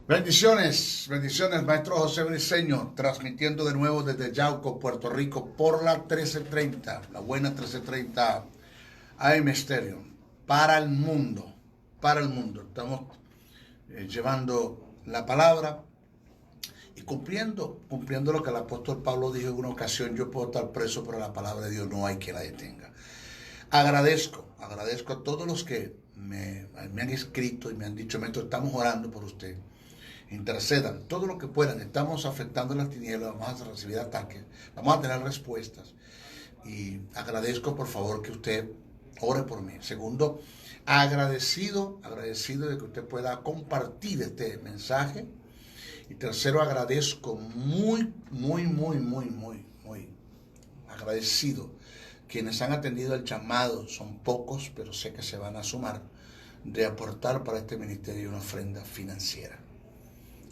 Bendiciones, bendiciones, maestro José Briceño, transmitiendo de nuevo desde Yauco, Puerto Rico, por la 1330, la buena 1330 AM Stereo, para el mundo, para el mundo. Estamos llevando la palabra y cumpliendo lo que el apóstol Pablo dijo en una ocasión: yo puedo estar preso, pero la palabra de Dios no hay quien la detenga. Agradezco a todos los que me han escrito y me han dicho: maestro, estamos orando por usted. Intercedan todo lo que puedan. Estamos afectando las tinieblas, vamos a recibir ataques, vamos a tener respuestas. Y agradezco, por favor, que usted ore por mí. Segundo, agradecido de que usted pueda compartir este mensaje. Y tercero, agradezco muy agradecido quienes han atendido el llamado. Son pocos, pero sé que se van a sumar, de aportar para este ministerio una ofrenda financiera.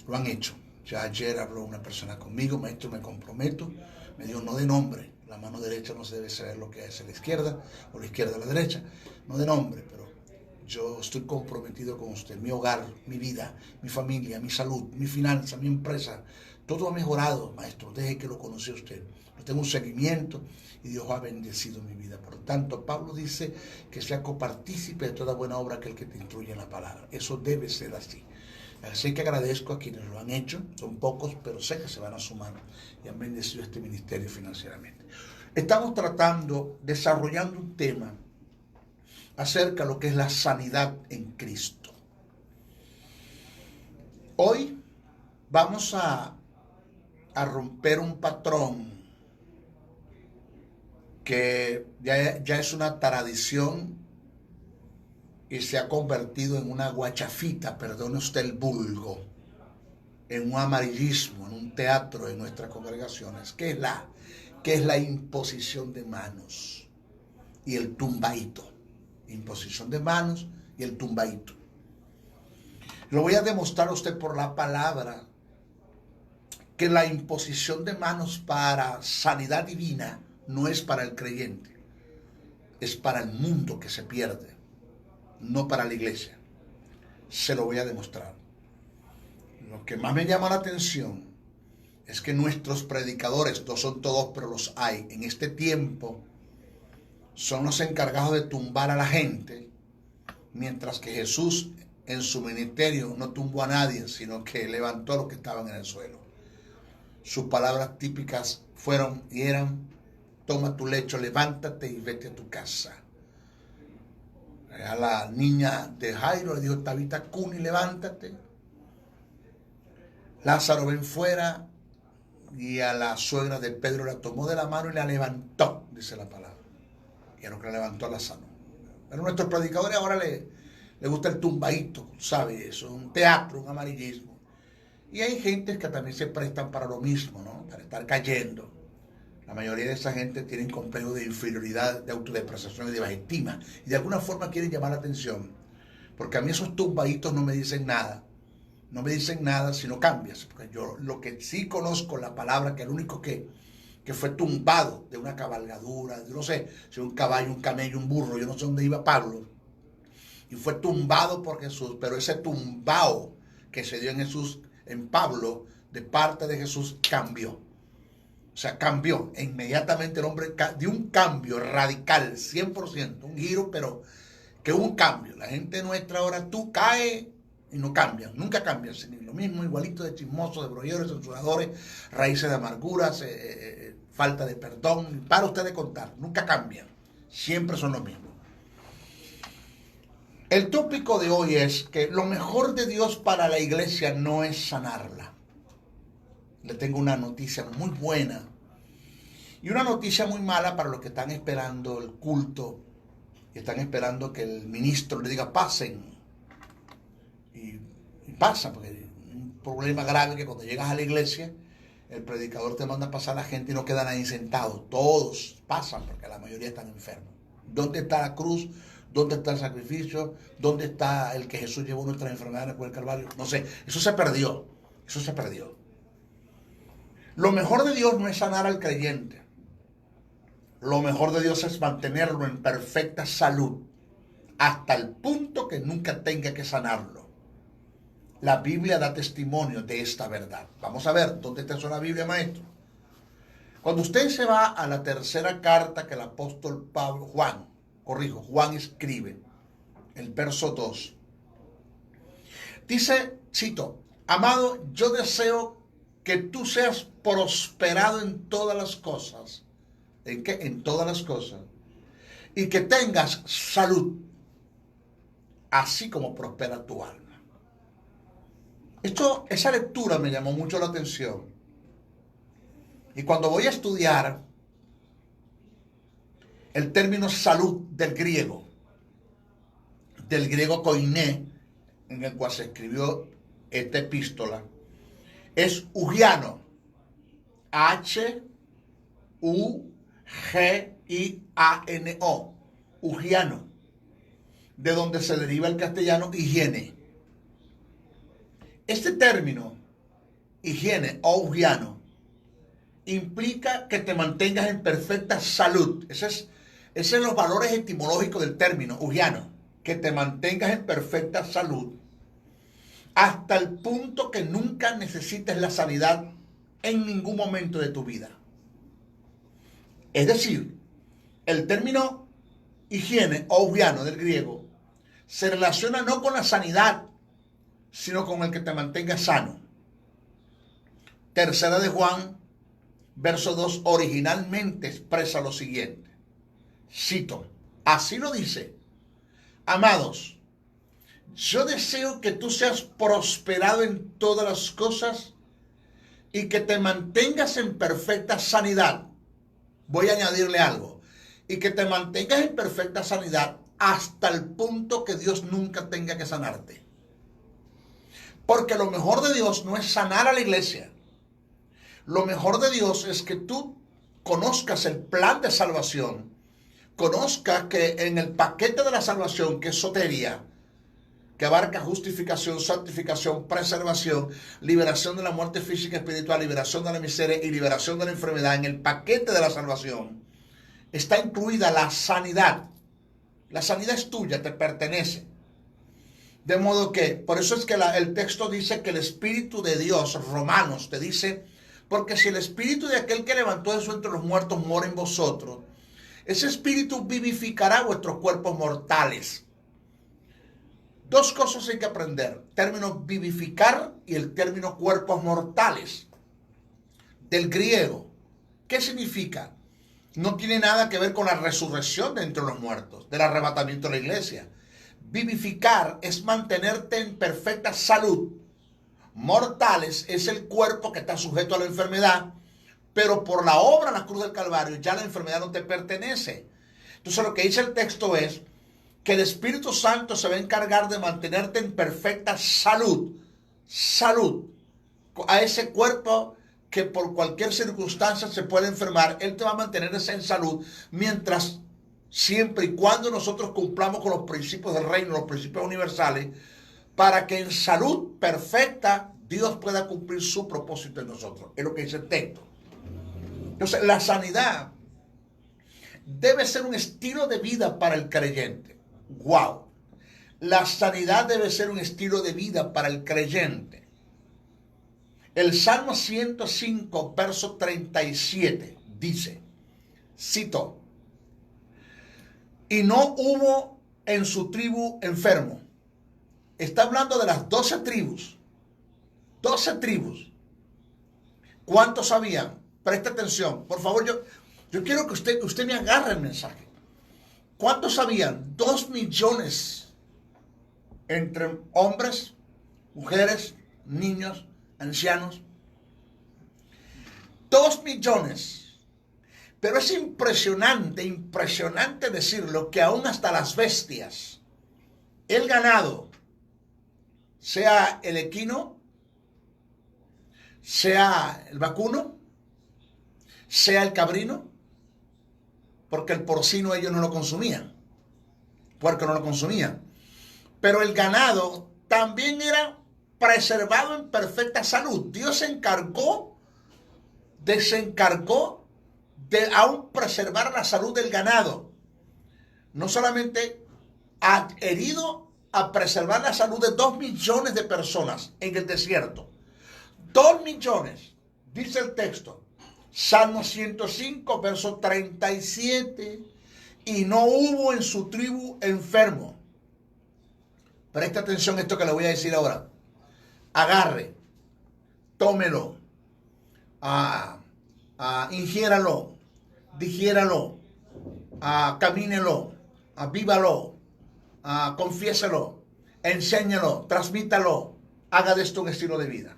Lo han hecho. Ya ayer habló una persona conmigo: maestro, me comprometo. Me dijo: no de nombre, la mano derecha no se debe saber lo que es la izquierda, o la izquierda a la derecha, no de nombre, pero yo estoy comprometido con usted. Mi hogar, mi vida, mi familia, mi salud, mi finanza, mi empresa, todo ha mejorado, maestro, deje que lo conoce usted. Yo tengo un seguimiento y Dios ha bendecido mi vida. Por tanto, Pablo dice que sea copartícipe de toda buena obra aquel que te instruye en la palabra. Eso debe ser así. Así que agradezco a quienes lo han hecho. Son pocos, pero sé que se van a sumar y han bendecido este ministerio financieramente. Estamos desarrollando un tema acerca de lo que es la sanidad en Cristo. Hoy vamos a romper un patrón que ya es una tradición y se ha convertido en una guachafita, perdone usted el vulgo, en un amarillismo, en un teatro de nuestras congregaciones, que es la imposición de manos y el tumbaíto. Imposición de manos y el tumbaíto. Lo voy a demostrar a usted por la palabra, que la imposición de manos para sanidad divina no es para el creyente, es para el mundo que se pierde, no para la iglesia. Se lo voy a demostrar. Lo que más me llama la atención es que nuestros predicadores, no son todos, pero los hay, en este tiempo son los encargados de tumbar a la gente, mientras que Jesús en su ministerio no tumbó a nadie, sino que levantó a los que estaban en el suelo. Sus palabras típicas fueron y eran: toma tu lecho, levántate y vete a tu casa. A la niña de Jairo le dijo: Tabita Cuni, levántate. Lázaro, ven fuera. Y a la suegra de Pedro la tomó de la mano y la levantó, dice la palabra. Y a lo que la levantó la sanó. Pero a nuestros predicadores ahora le gusta el tumbaíto, ¿sabe? Eso es un teatro, un amarillismo. Y hay gentes que también se prestan para lo mismo, ¿no? Para estar cayendo. La mayoría de esa gente tienen complejos de inferioridad, de autodepreciación y de baja estima. Y de alguna forma quieren llamar la atención. Porque a mí esos tumbaitos no me dicen nada. No me dicen nada si no cambias. Porque yo lo que sí conozco, la palabra, que el único que fue tumbado de una cabalgadura, yo no sé, si un caballo, un camello, un burro, yo no sé dónde iba Pablo, y fue tumbado por Jesús, pero ese tumbao que se dio en Jesús, en Pablo, de parte de Jesús, cambió. O sea, cambió. E inmediatamente el hombre dio un cambio radical, 100%, un giro, pero que hubo un cambio. La gente nuestra ahora, tú caes y no cambian, nunca cambian. Lo mismo, igualito de chismosos, de brolleros, censuradores, raíces de amarguras, falta de perdón. Para usted de contar, nunca cambian. Siempre son los mismos. El tópico de hoy es que lo mejor de Dios para la iglesia no es sanarla. Le tengo una noticia muy buena y una noticia muy mala para los que están esperando el culto y están esperando que el ministro le diga: pasen. Y pasa, porque hay un problema grave que cuando llegas a la iglesia, el predicador te manda a pasar a la gente y no queda nadie sentado. Todos pasan porque la mayoría están enfermos. ¿Dónde está la cruz? ¿Dónde está el sacrificio? ¿Dónde está el que Jesús llevó nuestras enfermedades por el Calvario? No sé, eso se perdió. Eso se perdió. Lo mejor de Dios no es sanar al creyente. Lo mejor de Dios es mantenerlo en perfecta salud hasta el punto que nunca tenga que sanarlo. La Biblia da testimonio de esta verdad. Vamos a ver, ¿dónde está eso en la Biblia, maestro? Cuando usted se va a la tercera carta que el apóstol Juan escribe, el verso 2, dice, cito, amado, yo deseo que tú seas prosperado en todas las cosas. ¿En qué? En todas las cosas. Y que tengas salud, así como prospera tu alma. Esa lectura me llamó mucho la atención. Y cuando voy a estudiar el término salud del griego koiné, en el cual se escribió esta epístola, es ugiano. H-U-G-I-A-N-O. Ugiano. De donde se deriva el castellano higiene. Este término, higiene o ugiano, implica que te mantengas en perfecta salud. Ese es los valores etimológicos del término, ugiano. Que te mantengas en perfecta salud hasta el punto que nunca necesites la sanidad en ningún momento de tu vida. Es decir, el término higiene o ugiano del griego se relaciona no con la sanidad, sino con el que te mantenga sano. Tercera de Juan, verso 2, originalmente expresa lo siguiente. Cito, así lo dice, amados, yo deseo que tú seas prosperado en todas las cosas y que te mantengas en perfecta sanidad. Voy a añadirle algo. Y que te mantengas en perfecta sanidad hasta el punto que Dios nunca tenga que sanarte. Porque lo mejor de Dios no es sanar a la iglesia. Lo mejor de Dios es que tú conozcas el plan de salvación. Conozcas que en el paquete de la salvación, que es sotería, que abarca justificación, santificación, preservación, liberación de la muerte física y espiritual, liberación de la miseria y liberación de la enfermedad, en el paquete de la salvación está incluida la sanidad. La sanidad es tuya, te pertenece. De modo que, por eso es que el texto dice que el Espíritu de Dios, Romanos, te dice, porque si el Espíritu de aquel que levantó de entre los muertos mora en vosotros, ese Espíritu vivificará vuestros cuerpos mortales. Dos cosas hay que aprender, término vivificar y el término cuerpos mortales. Del griego, ¿qué significa? No tiene nada que ver con la resurrección de entre los muertos, del arrebatamiento de la iglesia. Vivificar es mantenerte en perfecta salud. Mortales es el cuerpo que está sujeto a la enfermedad, pero por la obra en la cruz del Calvario ya la enfermedad no te pertenece. Entonces lo que dice el texto es que el Espíritu Santo se va a encargar de mantenerte en perfecta salud. Salud. A ese cuerpo que por cualquier circunstancia se puede enfermar, Él te va a mantener en salud mientras, siempre y cuando nosotros cumplamos con los principios del reino, los principios universales, para que en salud perfecta Dios pueda cumplir su propósito en nosotros. Es lo que dice el texto. Entonces, la sanidad debe ser un estilo de vida para el creyente. ¡Wow! La sanidad debe ser un estilo de vida para el creyente. El Salmo 105, verso 37, dice, cito, y no hubo en su tribu enfermo. Está hablando de las 12 tribus. 12 tribus. ¿Cuántos sabían? Presta atención. Por favor, yo quiero que usted me agarre el mensaje. ¿Cuántos sabían? 2 millones entre hombres, mujeres, niños, ancianos. 2 millones. Pero es impresionante decirlo, que aún hasta las bestias, el ganado, sea el equino, sea el vacuno, sea el cabrino, porque el porcino ellos no lo consumían, puerco no lo consumían, pero el ganado también era preservado en perfecta salud. Dios se encargó de aún preservar la salud del ganado. No solamente herido a preservar la salud de 2 millones de personas en el desierto. 2 millones, dice el texto. Salmo 105, verso 37. Y no hubo en su tribu enfermo. Presta atención a esto que le voy a decir ahora. Agarre, tómelo, ingiéralo, digiéralo, camínelo, vívalo, confiéselo, enséñalo, transmítalo, haga de esto un estilo de vida.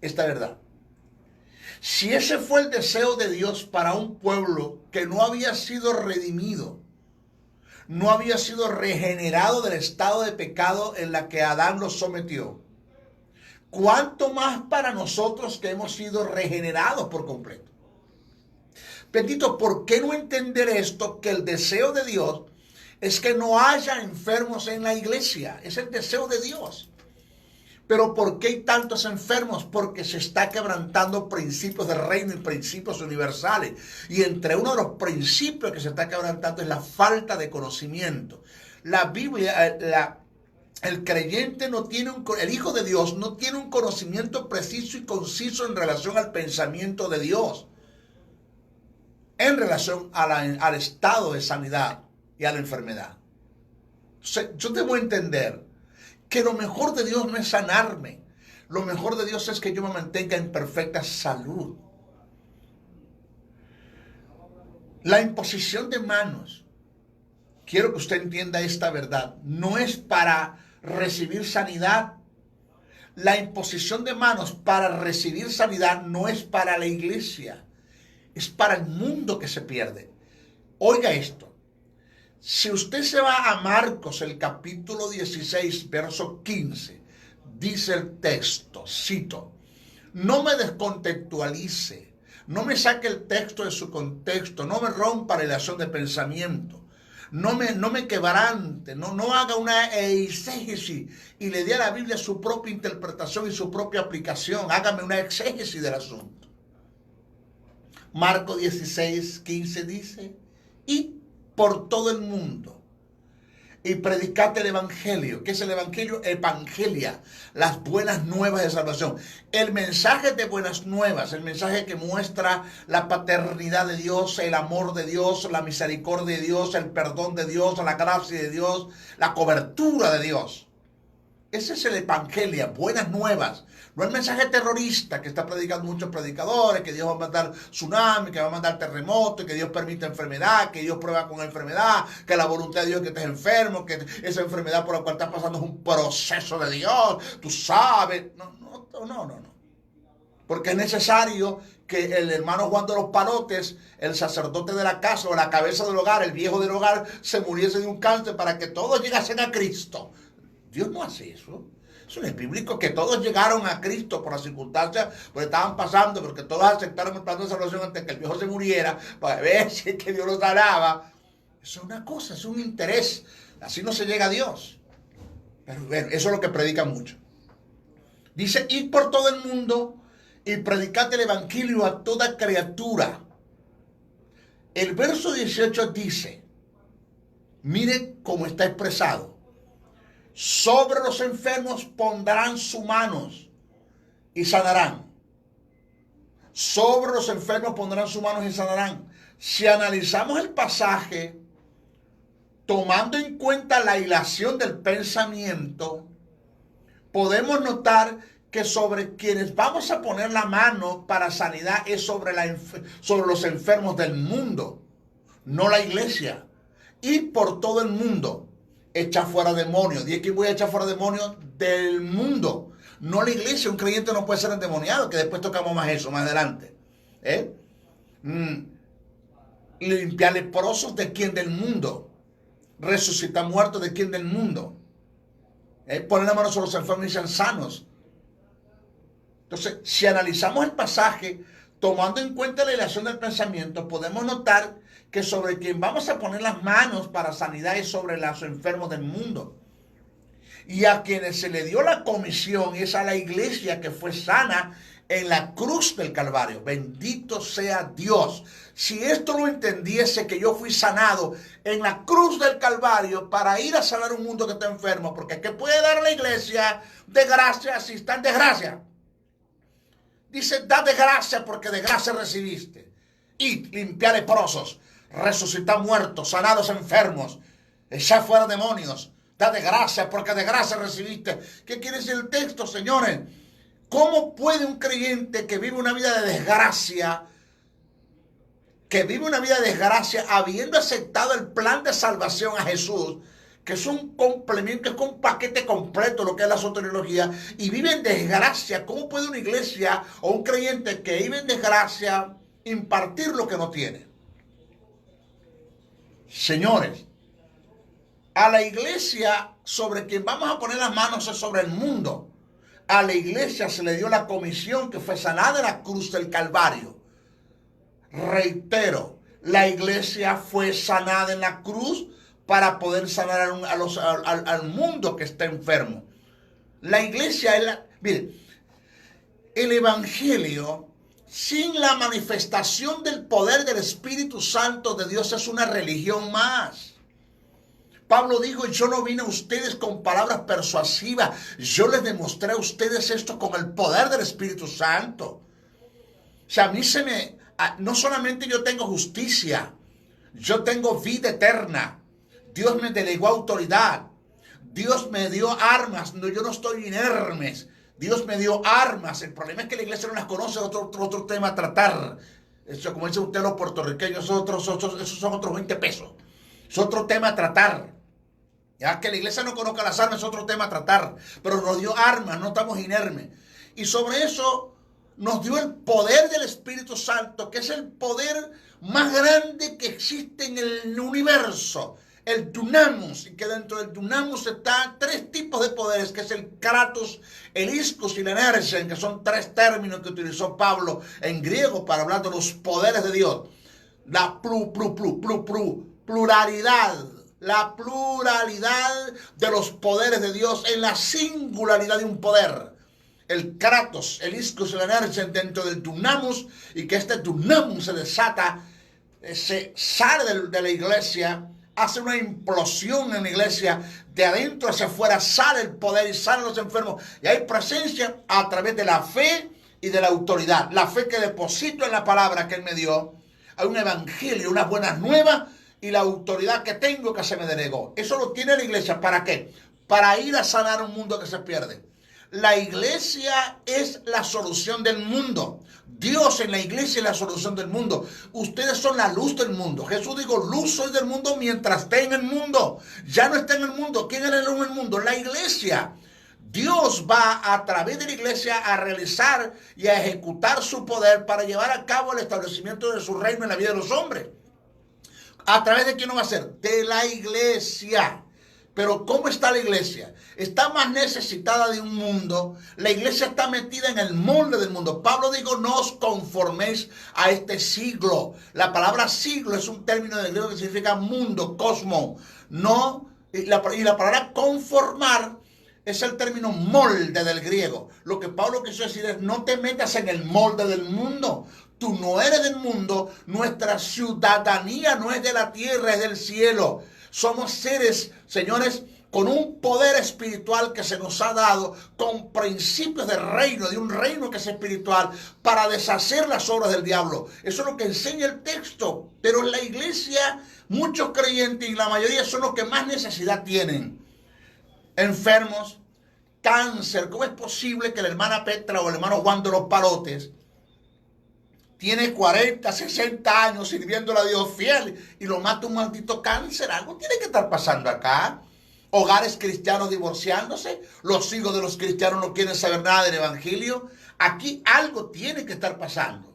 Esta verdad. Si ese fue el deseo de Dios para un pueblo que no había sido redimido, no había sido regenerado del estado de pecado en la que Adán los sometió, ¿cuánto más para nosotros que hemos sido regenerados por completo? Bendito, ¿por qué no entender esto? Que el deseo de Dios es que no haya enfermos en la iglesia. Es el deseo de Dios. Pero ¿por qué hay tantos enfermos? Porque se está quebrantando principios del reino y principios universales. Y entre uno de los principios que se está quebrantando es la falta de conocimiento. La Biblia, el creyente no tiene el Hijo de Dios no tiene un conocimiento preciso y conciso en relación al pensamiento de Dios, en relación al estado de sanidad y a la enfermedad. Entonces, yo debo entender que lo mejor de Dios no es sanarme. Lo mejor de Dios es que yo me mantenga en perfecta salud. La imposición de manos, quiero que usted entienda esta verdad, no es para recibir sanidad. La imposición de manos para recibir sanidad no es para la iglesia, es para el mundo que se pierde. Oiga esto. Si usted se va a Marcos, el capítulo 16, verso 15, dice el texto, cito, no me descontextualice, no me saque el texto de su contexto, no me rompa la relación de pensamiento, no me quebrante, no haga una exégesis y le dé a la Biblia su propia interpretación y su propia aplicación, hágame una exégesis del asunto. Marcos 16, 15 dice, y por todo el mundo y predicate el evangelio. ¿Qué es el evangelio? Evangelia, las buenas nuevas de salvación. El mensaje de buenas nuevas, el mensaje que muestra la paternidad de Dios, el amor de Dios, la misericordia de Dios, el perdón de Dios, la gracia de Dios, la cobertura de Dios. Ese es el evangelio, buenas nuevas. No el mensaje terrorista que está predicando muchos predicadores, que Dios va a mandar tsunami, que va a mandar terremoto, que Dios permite enfermedad, que Dios prueba con enfermedad, que la voluntad de Dios es que estés enfermo, que esa enfermedad por la cual estás pasando es un proceso de Dios, tú sabes. No. Porque es necesario que el hermano Juan de los Palotes, el sacerdote de la casa o la cabeza del hogar, el viejo del hogar, se muriese de un cáncer para que todos llegasen a Cristo. Dios no hace eso. Eso no es bíblico, que todos llegaron a Cristo por las circunstancias, porque estaban pasando, porque todos aceptaron el plan de salvación antes que el viejo se muriera, para ver si es que Dios los sanaba. Eso es una cosa, es un interés. Así no se llega a Dios. Pero bueno, eso es lo que predican mucho. Dice, id por todo el mundo y predicad el evangelio a toda criatura. El verso 18 dice, mire cómo está expresado. Sobre los enfermos pondrán sus manos y sanarán. Sobre los enfermos pondrán sus manos y sanarán. Si analizamos el pasaje, tomando en cuenta la hilación del pensamiento, podemos notar que sobre quienes vamos a poner la mano para sanidad es sobre los enfermos del mundo, no la iglesia. Y por todo el mundo. Echa fuera demonios. ¿Y quién voy a echar fuera demonios? Del mundo. No la iglesia. Un creyente no puede ser endemoniado, que después tocamos más eso, más adelante. Limpiar leprosos, ¿de quién? Del mundo. Resucitar muertos, ¿de quién? Del mundo. Poner la mano sobre los enfermos y sean sanos. Entonces, si analizamos el pasaje, tomando en cuenta la relación del pensamiento, podemos notar que sobre quien vamos a poner las manos para sanidad es sobre los enfermos del mundo. Y a quienes se le dio la comisión es a la iglesia que fue sana en la cruz del Calvario. Bendito sea Dios. Si esto lo entendiese, que yo fui sanado en la cruz del Calvario para ir a sanar un mundo que está enfermo, porque ¿qué puede dar la iglesia de gracia si está en desgracia? Dice, da de gracia porque de gracia recibiste. Y limpiar leprosos, resucitar muertos, sanados enfermos, echar fuera demonios. Da de gracia porque de gracia recibiste. ¿Qué quiere decir el texto, señores? ¿Cómo puede un creyente que vive una vida de desgracia, habiendo aceptado el plan de salvación a Jesús, que es un complemento, es un paquete completo lo que es la soteriología, y vive en desgracia? ¿Cómo puede una iglesia o un creyente que vive en desgracia impartir lo que no tiene? Señores, a la iglesia sobre quien vamos a poner las manos es sobre el mundo. A la iglesia se le dio la comisión que fue sanada en la cruz del Calvario. Reitero, la iglesia fue sanada en la cruz para poder sanar al mundo que está enfermo. La iglesia es mire, el evangelio sin la manifestación del poder del Espíritu Santo de Dios es una religión más. Pablo dijo, yo no vine a ustedes con palabras persuasivas, yo les demostré a ustedes esto con el poder del Espíritu Santo. O sea, no solamente yo tengo justicia, yo tengo vida eterna. Dios me delegó autoridad. Dios me dio armas. No, yo no estoy inermes. Dios me dio armas. El problema es que la iglesia no las conoce. Otro tema a tratar. Eso, como dice usted los puertorriqueños, esos son otros 20 pesos. Es otro tema a tratar. Ya que la iglesia no conozca las armas es otro tema a tratar. Pero nos dio armas, no estamos inermes. Y sobre eso nos dio el poder del Espíritu Santo, que es el poder más grande que existe en el universo. El dunamus, y que dentro del dunamus están 3 tipos de poderes, que es el kratos, el ischus y la energen, que son 3 términos que utilizó Pablo en griego para hablar de los poderes de Dios. La pluralidad, la pluralidad de los poderes de Dios en la singularidad de un poder. El kratos, el ischus y la energen dentro del dunamus, y que este dunamus se desata, se sale de la iglesia, hace una implosión en la iglesia, de adentro hacia afuera sale el poder y salen los enfermos, y hay presencia a través de la fe y de la autoridad. La fe que deposito en la palabra que Él me dio, hay un evangelio, unas buenas nuevas, y la autoridad que tengo que se me delegó. Eso lo tiene la iglesia. ¿Para qué? Para ir a sanar un mundo que se pierde. La iglesia es la solución del mundo. Dios en la iglesia es la solución del mundo. Ustedes son la luz del mundo. Jesús dijo, luz soy del mundo mientras esté en el mundo. Ya no está en el mundo. ¿Quién es la luz del mundo? La iglesia. Dios va a través de la iglesia a realizar y a ejecutar su poder para llevar a cabo el establecimiento de su reino en la vida de los hombres. ¿A través de quién no va a ser? De la iglesia. Pero ¿cómo está la iglesia? Está más necesitada de un mundo. La iglesia está metida en el molde del mundo. Pablo dijo, no os conforméis a este siglo. La palabra siglo es un término de griego que significa mundo, cosmo. No, y la palabra conformar es el término molde del griego. Lo que Pablo quiso decir es, no te metas en el molde del mundo. Tú no eres del mundo. Nuestra ciudadanía no es de la tierra, es del cielo. Somos seres, señores, con un poder espiritual que se nos ha dado, con principios de reino, de un reino que es espiritual, para deshacer las obras del diablo. Eso es lo que enseña el texto. Pero en la iglesia, muchos creyentes, y la mayoría son los que más necesidad tienen. Enfermos, cáncer. ¿Cómo es posible que la hermana Petra o el hermano Juan de los Palotes tiene 40, 60 años sirviéndole a Dios fiel y lo mata un maldito cáncer? Algo tiene que estar pasando acá. Hogares cristianos divorciándose, los hijos de los cristianos no quieren saber nada del evangelio. Aquí algo tiene que estar pasando.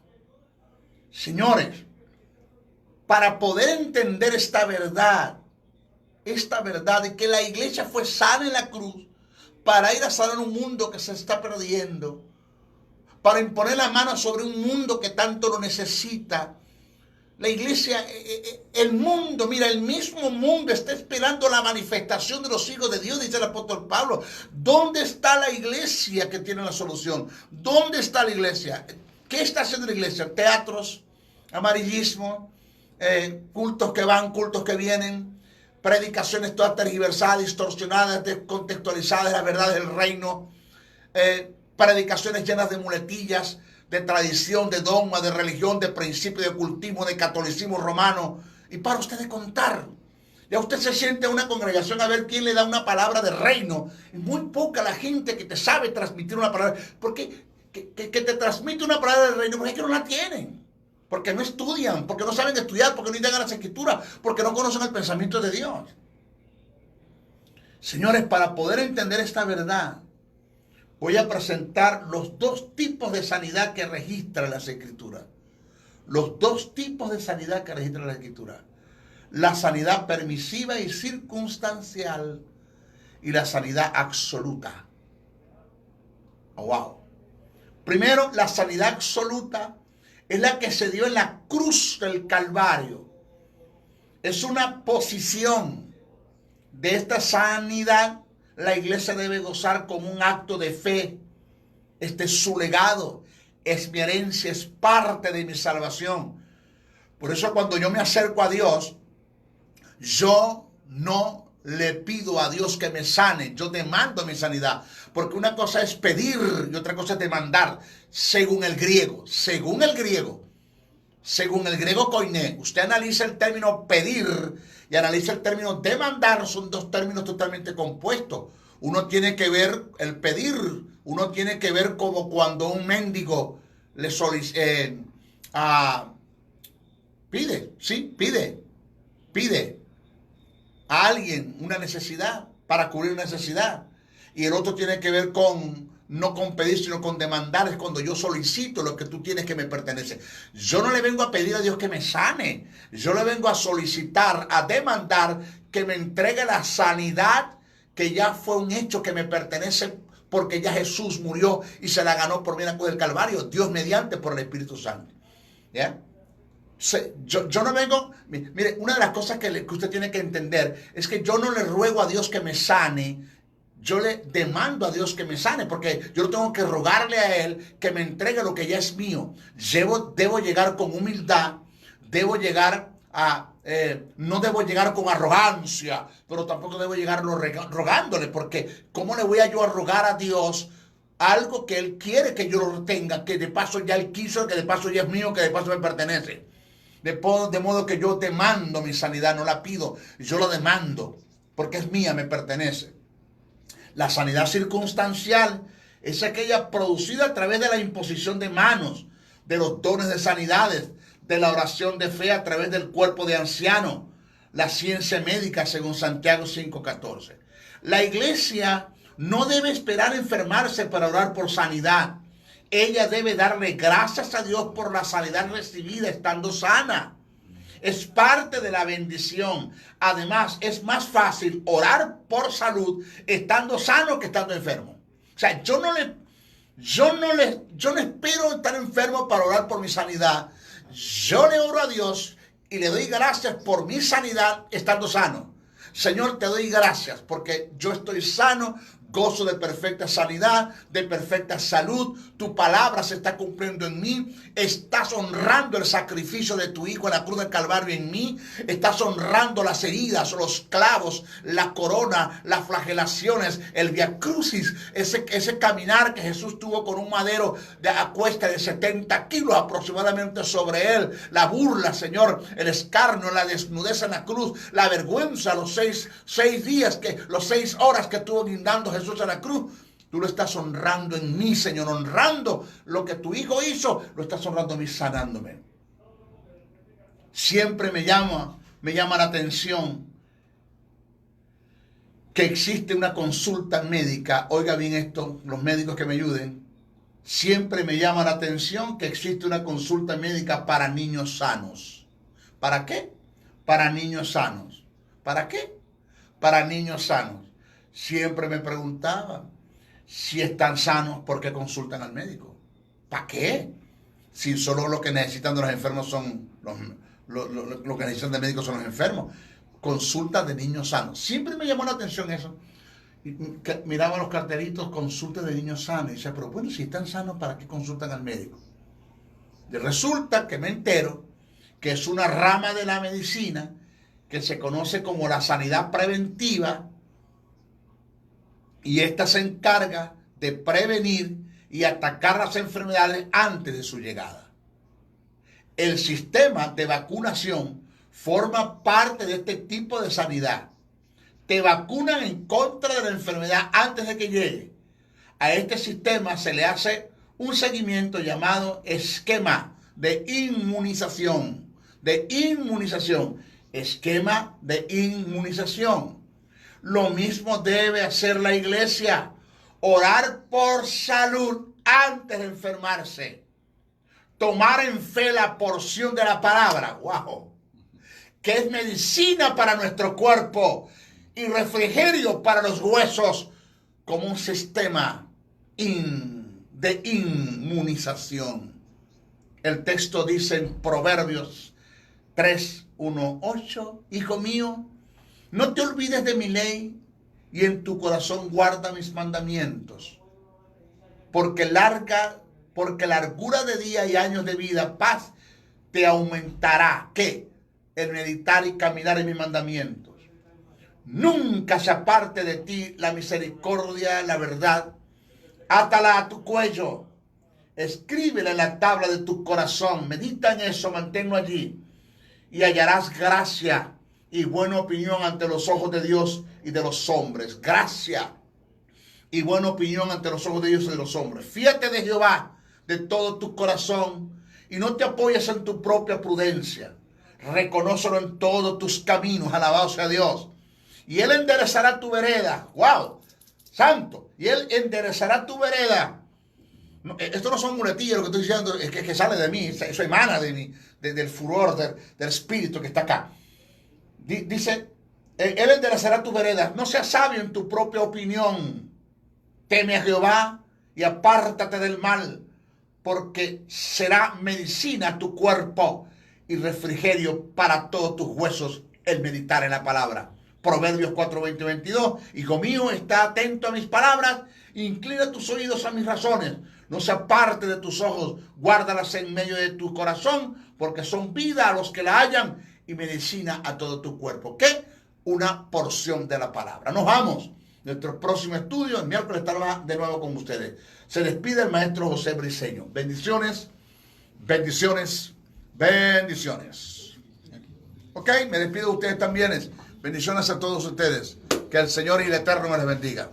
Señores, para poder entender esta verdad de que la iglesia fue sana en la cruz para ir a sanar un mundo que se está perdiendo, para imponer la mano sobre un mundo que tanto lo necesita, La iglesia, el mundo, mira, el mismo mundo está esperando la manifestación de los hijos de Dios, dice el apóstol Pablo. ¿Dónde está la iglesia que tiene la solución? ¿Dónde está la iglesia? ¿Qué está haciendo la iglesia? Teatros, amarillismo, cultos que van, cultos que vienen, predicaciones todas tergiversadas, distorsionadas, descontextualizadas de la verdad del reino, predicaciones llenas de muletillas, de tradición, de dogma, de religión, de principio, de ocultismo, de catolicismo romano. Y para usted de contar. Ya usted se siente en una congregación a ver quién le da una palabra de reino. Es muy poca la gente que te sabe transmitir una palabra. Porque que te transmite una palabra de reino, porque es que no la tienen. Porque no estudian, porque no saben estudiar, porque no indagan las escrituras, porque no conocen el pensamiento de Dios. Señores, para poder entender esta verdad, voy a presentar los dos tipos de sanidad que registran las escrituras. Los dos tipos de sanidad que registran las escrituras. La sanidad permisiva y circunstancial y la sanidad absoluta. Oh, wow. Primero, la sanidad absoluta es la que se dio en la cruz del Calvario. Es una posición de esta sanidad. La iglesia debe gozar como un acto de fe. Este es su legado, es mi herencia, es parte de mi salvación. Por eso cuando yo me acerco a Dios, yo no le pido a Dios que me sane, yo demando mi sanidad. Porque una cosa es pedir y otra cosa es demandar, según el griego. Según el griego koiné, usted analiza el término pedir y analiza el término demandar, son dos términos totalmente compuestos. Uno tiene que ver el pedir, uno tiene que ver como cuando un mendigo le pide a alguien una necesidad para cubrir una necesidad. Y el otro tiene que ver con no con pedir, sino con demandar. Es cuando yo solicito lo que tú tienes que me pertenece. Yo no le vengo a pedir a Dios que me sane. Yo le vengo a solicitar, a demandar que me entregue la sanidad que ya fue un hecho que me pertenece porque ya Jesús murió y se la ganó por mí en la cruz del Calvario. Dios mediante por el Espíritu Santo. ¿Ya? Yo no vengo, mire, una de las cosas que usted tiene que entender es que yo no le ruego a Dios que me sane. Yo le demando a Dios que me sane, porque yo no tengo que rogarle a Él que me entregue lo que ya es mío. Debo llegar con humildad, debo llegar no debo llegar con arrogancia, pero tampoco debo llegar rogándole, porque ¿cómo le voy a yo a rogar a Dios algo que Él quiere que yo lo tenga, que de paso ya Él quiso, que de paso ya es mío, que de paso me pertenece? De modo que yo demando mi sanidad, no la pido, yo la demando, porque es mía, me pertenece. La sanidad circunstancial es aquella producida a través de la imposición de manos, de los dones de sanidades, de la oración de fe a través del cuerpo de ancianos, la ciencia médica según Santiago 5:14. La iglesia no debe esperar enfermarse para orar por sanidad. Ella debe darle gracias a Dios por la sanidad recibida estando sana. Es parte de la bendición. Además, es más fácil orar por salud estando sano que estando enfermo. O sea, yo no espero estar enfermo para orar por mi sanidad. Yo le oro a Dios y le doy gracias por mi sanidad estando sano. Señor, te doy gracias porque yo estoy sano, gozo de perfecta sanidad, de perfecta salud. Tu palabra se está cumpliendo en mí. Estás honrando el sacrificio de tu Hijo en la cruz del Calvario en mí. Estás honrando las heridas, los clavos, la corona, las flagelaciones, el via crucis, ese caminar que Jesús tuvo con un madero a cuesta de 70 kilos aproximadamente sobre él. La burla, Señor, el escarnio, la desnudez en la cruz, la vergüenza, los seis horas que estuvo guindando Jesús en la cruz. Tú lo estás honrando en mí, Señor, honrando lo que tu Hijo hizo, lo estás honrando en mí, sanándome. Siempre me llama la atención que existe una consulta médica. Oiga bien esto, los médicos que me ayuden. Siempre me llama la atención que existe una consulta médica para niños sanos. ¿Para qué? Para niños sanos. ¿Para qué? Para niños sanos. Siempre me preguntaba, si están sanos, ¿por qué consultan al médico? ¿Para qué? Si solo lo que necesitan de los enfermos son lo que necesitan de médicos son los enfermos. Consultas de niños sanos. Siempre me llamó la atención eso. Miraba los cartelitos, consultas de niños sanos. Y decía, pero bueno, si están sanos, ¿para qué consultan al médico? Y resulta que me entero que es una rama de la medicina que se conoce como la sanidad preventiva, y esta se encarga de prevenir y atacar las enfermedades antes de su llegada. El sistema de vacunación forma parte de este tipo de sanidad. Te vacunan en contra de la enfermedad antes de que llegue. A este sistema se le hace un seguimiento llamado esquema de inmunización. Esquema de inmunización. Lo mismo debe hacer la iglesia. Orar por salud antes de enfermarse. Tomar en fe la porción de la palabra. ¡Wow! Que es medicina para nuestro cuerpo y refrigerio para los huesos, como un sistema de inmunización. El texto dice en Proverbios 3:1-8, hijo mío, no te olvides de mi ley y en tu corazón guarda mis mandamientos, porque largura de día y años de vida, paz te aumentará. ¿Qué? El meditar y caminar en mis mandamientos. Nunca se aparte de ti la misericordia, la verdad. Átala a tu cuello. Escríbela en la tabla de tu corazón. Medita en eso, manténlo allí. Y hallarás gracia y buena opinión ante los ojos de Dios y de los hombres. Gracia y buena opinión ante los ojos de Dios y de los hombres. Fíate de Jehová de todo tu corazón y no te apoyes en tu propia prudencia. Reconócelo en todos tus caminos. Alabado sea Dios. Y Él enderezará tu vereda. ¡Wow! Santo. Y Él enderezará tu vereda. No, esto no son muletillas, lo que estoy diciendo es que sale de mí. Eso emana de mí, del furor, del espíritu que está acá. Dice, Él enderezará tu vereda. No seas sabio en tu propia opinión. Teme a Jehová y apártate del mal, porque será medicina a tu cuerpo y refrigerio para todos tus huesos el meditar en la palabra. Proverbios 4:20-22. Hijo mío, está atento a mis palabras, inclina tus oídos a mis razones. No se aparte de tus ojos, guárdalas en medio de tu corazón, porque son vida a los que la hallan y medicina a todo tu cuerpo. ¿Qué? Una porción de la palabra. Nos vamos. Nuestro próximo estudio, el miércoles, estará de nuevo con ustedes. Se despide el maestro José Briceño. Bendiciones, bendiciones, bendiciones. Ok, me despido de ustedes también. Bendiciones a todos ustedes. Que el Señor y el Eterno me les bendiga.